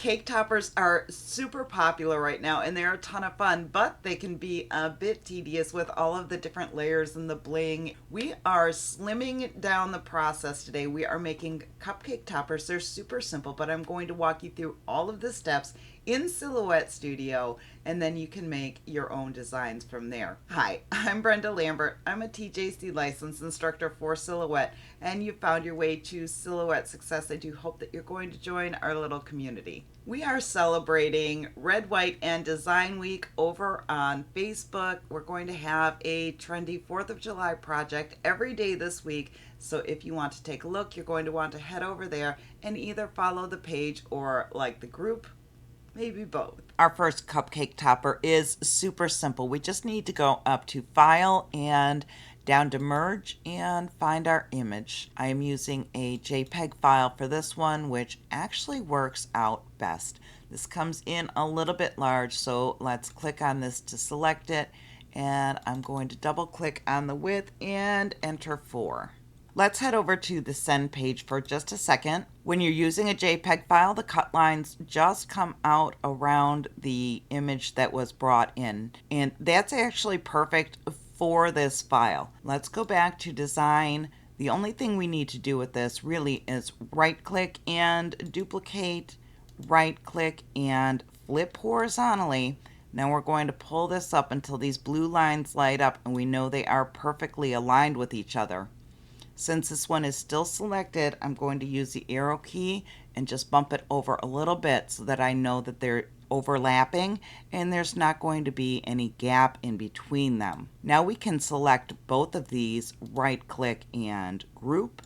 Cake toppers are super popular right now and they're a ton of fun, but they can be a bit tedious with all of the different layers and the bling. We are slimming down the process today. We are making cupcake toppers. They're super simple, but I'm going to walk you through all of the steps in Silhouette Studio, and then you can make your own designs from there. Hi, I'm Brenda Lambert. I'm a TJC licensed instructor for Silhouette, and you found your way to Silhouette Success. I do hope that you're going to join our little community. We are celebrating Red, White, and Design Week over on Facebook. We're going to have a trendy 4th of July project every day this week. So if you want to take a look, you're going to want to head over there and either follow the page or like the group. Maybe both. Our first cupcake topper is super simple. We just need to go up to File and down to Merge and find our image. I am using a JPEG file for this one, which actually works out best. This comes in a little bit large, so let's click on this to select it. And I'm going to double click on the width and enter 4. Let's head over to the send page for just a second. When you're using a JPEG file, the cut lines just come out around the image that was brought in. And that's actually perfect for this file. Let's go back to design. The only thing we need to do with this really is right click and duplicate, right click and flip horizontally. Now we're going to pull this up until these blue lines light up and we know they are perfectly aligned with each other. Since this one is still selected, I'm going to use the arrow key and just bump it over a little bit so that I know that they're overlapping and there's not going to be any gap in between them. Now we can select both of these, right click and group,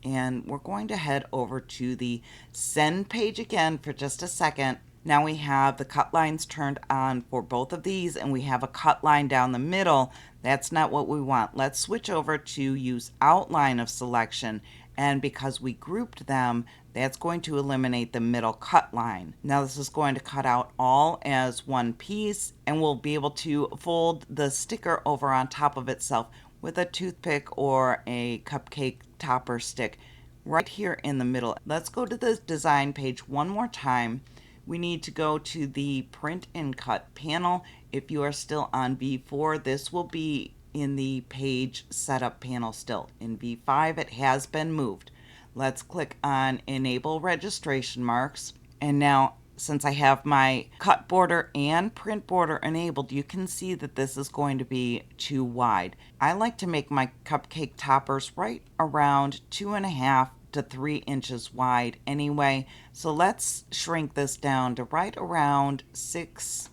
and we're going to head over to the send page again for just a second. Now we have the cut lines turned on for both of these and we have a cut line down the middle. That's not what we want. Let's switch over to use outline of selection, and because we grouped them, that's going to eliminate the middle cut line. Now this is going to cut out all as one piece and we'll be able to fold the sticker over on top of itself with a toothpick or a cupcake topper stick right here in the middle. Let's go to the design page one more time. We need to go to the print and cut panel. If you are still on V4, this will be in the page setup panel still. In V5, it has been moved. Let's click on enable registration marks. And now, since I have my cut border and print border enabled, you can see that this is going to be too wide. I like to make my cupcake toppers right around 2.5 to 3 inches wide anyway. So let's shrink this down to right around 6.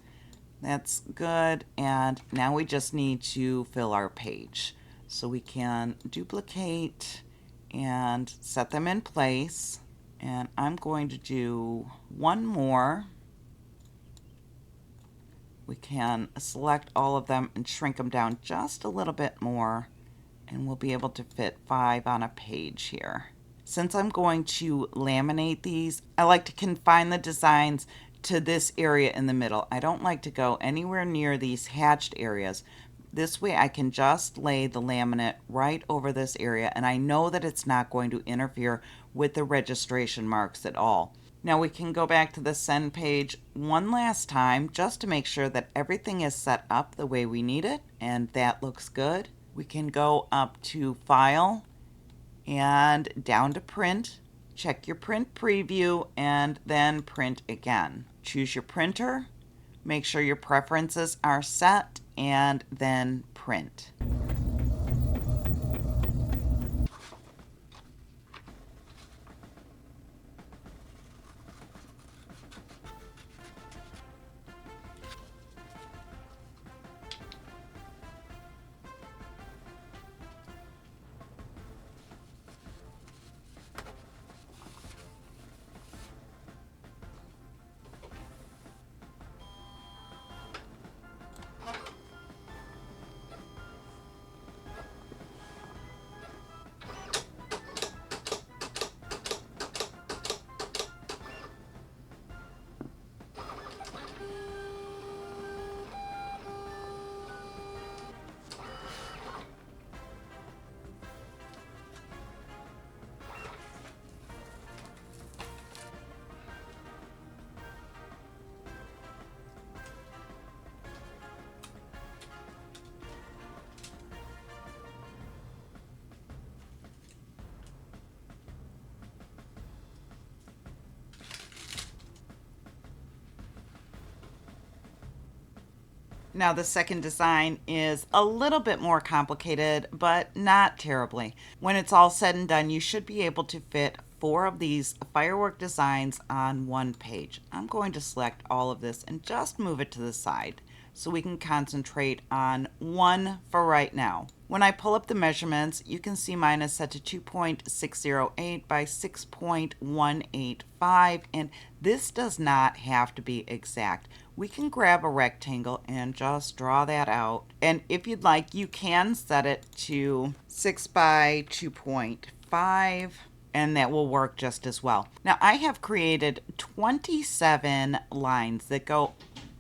That's good. And now we just need to fill our page. So we can duplicate and set them in place. And I'm going to do one more. We can select all of them and shrink them down just a little bit more. And we'll be able to fit 5 on a page here. Since I'm going to laminate these, I like to confine the designs to this area in the middle. I don't like to go anywhere near these hatched areas. This way I can just lay the laminate right over this area and I know that it's not going to interfere with the registration marks at all. Now we can go back to the send page one last time just to make sure that everything is set up the way we need it, and that looks good. We can go up to File and down to Print. Check your print preview and then print again. Choose your printer, make sure your preferences are set, and then print. Now the second design is a little bit more complicated, but not terribly. When it's all said and done, you should be able to fit 4 of these firework designs on one page. I'm going to select all of this and just move it to the side so we can concentrate on one for right now. When I pull up the measurements, you can see mine is set to 2.608 by 6.185, and this does not have to be exact. We can grab a rectangle and just draw that out. And if you'd like, you can set it to 6 by 2.5, and that will work just as well. Now I have created 27 lines that go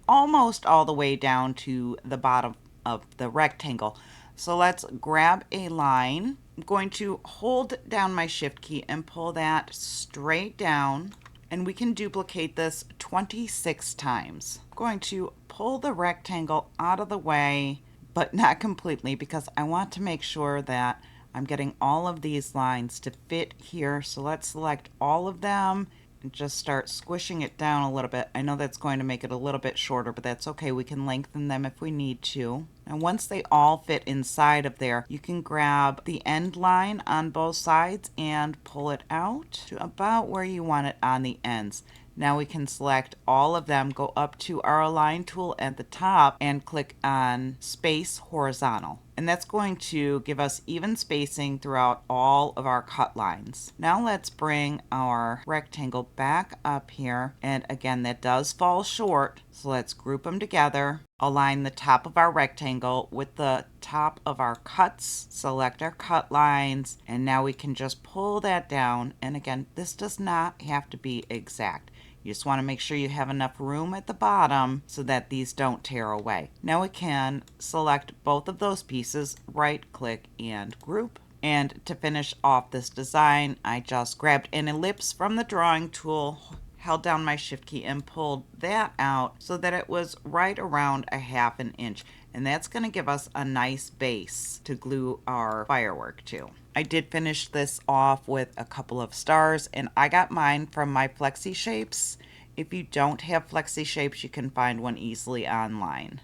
almost all the way down to the bottom of the rectangle. So let's grab a line. I'm going to hold down my shift key and pull that straight down, and we can duplicate this 26 times. I'm going to pull the rectangle out of the way, but not completely, because I want to make sure that I'm getting all of these lines to fit here. So let's select all of them and just start squishing it down a little bit. I know that's going to make it a little bit shorter, but that's okay. We can lengthen them if we need to. And once they all fit inside of there, you can grab the end line on both sides and pull it out to about where you want it on the ends. Now we can select all of them, go up to our Align tool at the top and click on Space Horizontal. And that's going to give us even spacing throughout all of our cut lines. Now let's bring our rectangle back up here. And again, that does fall short. So let's group them together. Align the top of our rectangle with the top of our cuts. Select our cut lines. And now we can just pull that down. And again, this does not have to be exact. You just want to make sure you have enough room at the bottom so that these don't tear away. Now we can select both of those pieces, right click and group. And to finish off this design, I just grabbed an ellipse from the drawing tool, held down my shift key and pulled that out so that it was right around a 1/2 inch. And that's going to give us a nice base to glue our firework to. I did finish this off with a couple of stars, and I got mine from my Flexi-Shapes. If you don't have Flexi-Shapes, you can find one easily online.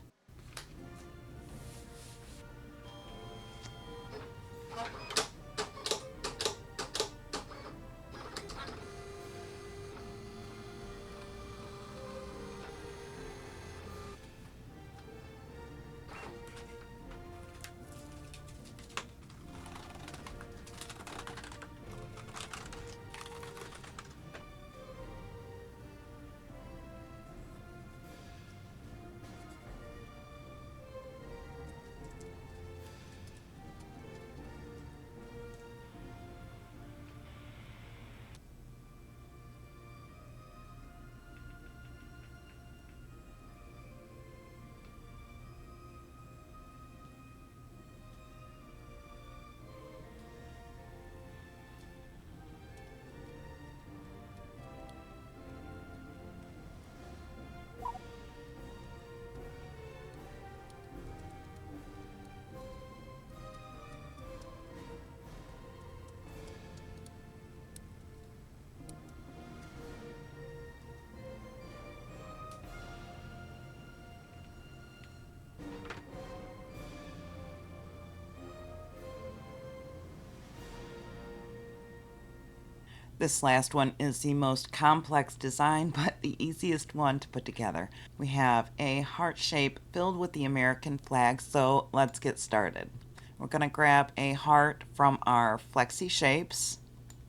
This last one is the most complex design, but the easiest one to put together. We have a heart shape filled with the American flag, so let's get started. We're going to grab a heart from our Flexi-Shapes.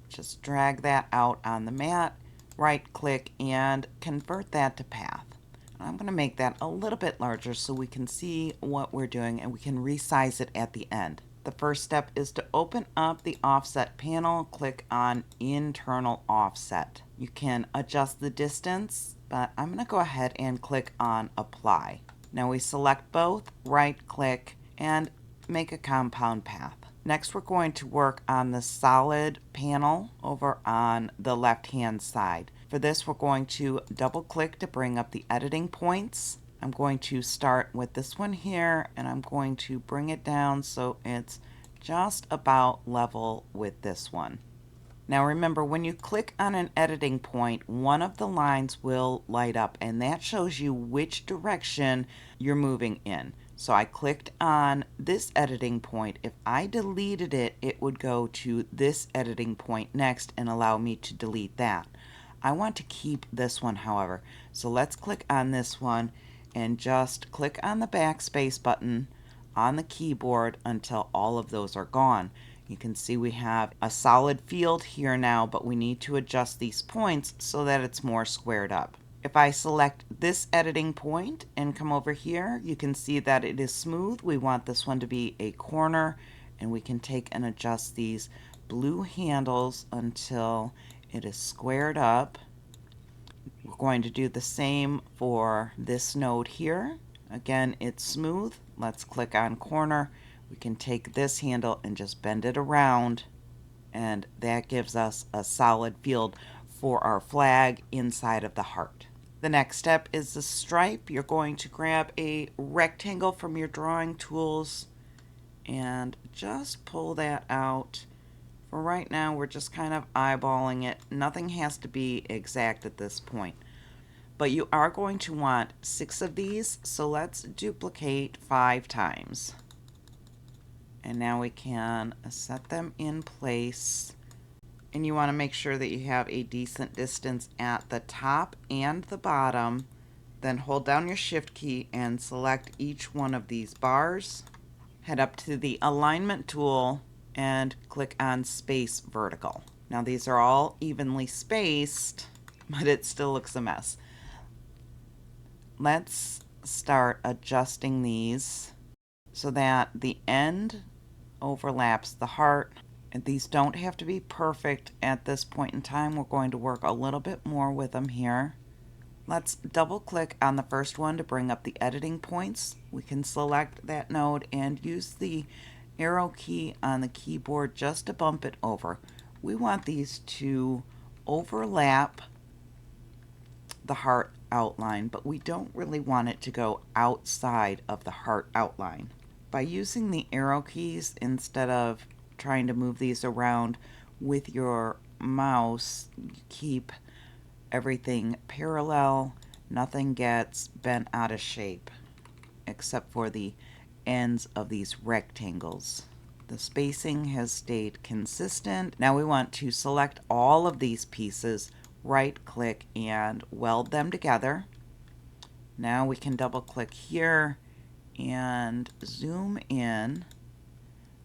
Just drag that out on the mat, right click, and convert that to path. I'm going to make that a little bit larger so we can see what we're doing and we can resize it at the end. The first step is to open up the offset panel, click on internal offset. You can adjust the distance, but I'm going to go ahead and click on apply. Now we select both, right click, and make a compound path. Next we're going to work on the solid panel over on the left hand side. For this we're going to double click to bring up the editing points. I'm going to start with this one here, and I'm going to bring it down so it's just about level with this one. Now remember, when you click on an editing point, one of the lines will light up, and that shows you which direction you're moving in. So I clicked on this editing point. If I deleted it, it would go to this editing point next and allow me to delete that. I want to keep this one, however. So let's click on this one and just click on the backspace button on the keyboard until all of those are gone. You can see we have a solid field here now, but we need to adjust these points so that it's more squared up. If I select this editing point and come over here, you can see that it is smooth. We want this one to be a corner, and we can take and adjust these blue handles until it is squared up. We're going to do the same for this node here. Again, it's smooth. Let's click on corner. We can take this handle and just bend it around, and that gives us a solid field for our flag inside of the heart. The next step is the stripe. You're going to grab a rectangle from your drawing tools and just pull that out. For right now, we're just kind of eyeballing it. Nothing has to be exact at this point. But you are going to want 6 of these, so let's duplicate 5 times. And now we can set them in place. And you want to make sure that you have a decent distance at the top and the bottom. Then hold down your Shift key and select each one of these bars. Head up to the alignment tool and click on Space Vertical. Now these are all evenly spaced, but it still looks a mess. Let's start adjusting these so that the end overlaps the heart. And these don't have to be perfect at this point in time. We're going to work a little bit more with them here. Let's double click on the first one to bring up the editing points. We can select that node and use the arrow key on the keyboard just to bump it over. We want these to overlap the heart outline, but we don't really want it to go outside of the heart outline. By using the arrow keys instead of trying to move these around with your mouse, you keep everything parallel. Nothing gets bent out of shape except for the ends of these rectangles. The spacing has stayed consistent. Now we want to select all of these pieces, right click and weld them together. Now we can double click here and zoom in.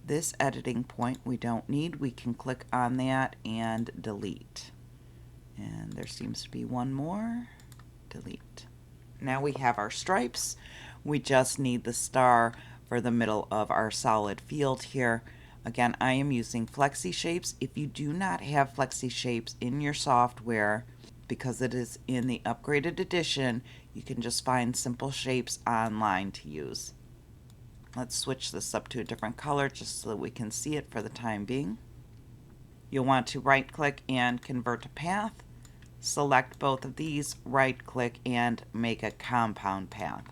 This editing point we don't need. We can click on that and delete. And there seems to be one more. Delete. Now we have our stripes. We just need the star for the middle of our solid field here. Again, I am using Flexi-Shapes. If you do not have Flexi-Shapes in your software, because it is in the upgraded edition, you can just find simple shapes online to use. Let's switch this up to a different color just so that we can see it for the time being. You'll want to right click and convert to path. Select both of these, right click and make a compound path.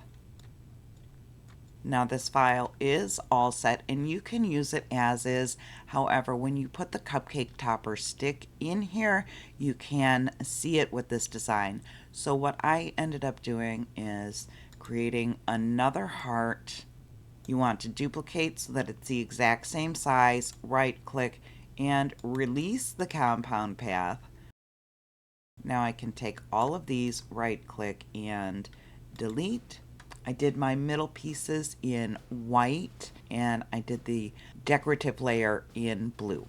Now this file is all set and you can use it as is. However, when you put the cupcake topper stick in here, you can see it with this design. So what I ended up doing is creating another heart. You want to duplicate so that it's the exact same size, right click and release the compound path. Now I can take all of these, right click and delete. I did my middle pieces in white and I did the decorative layer in blue.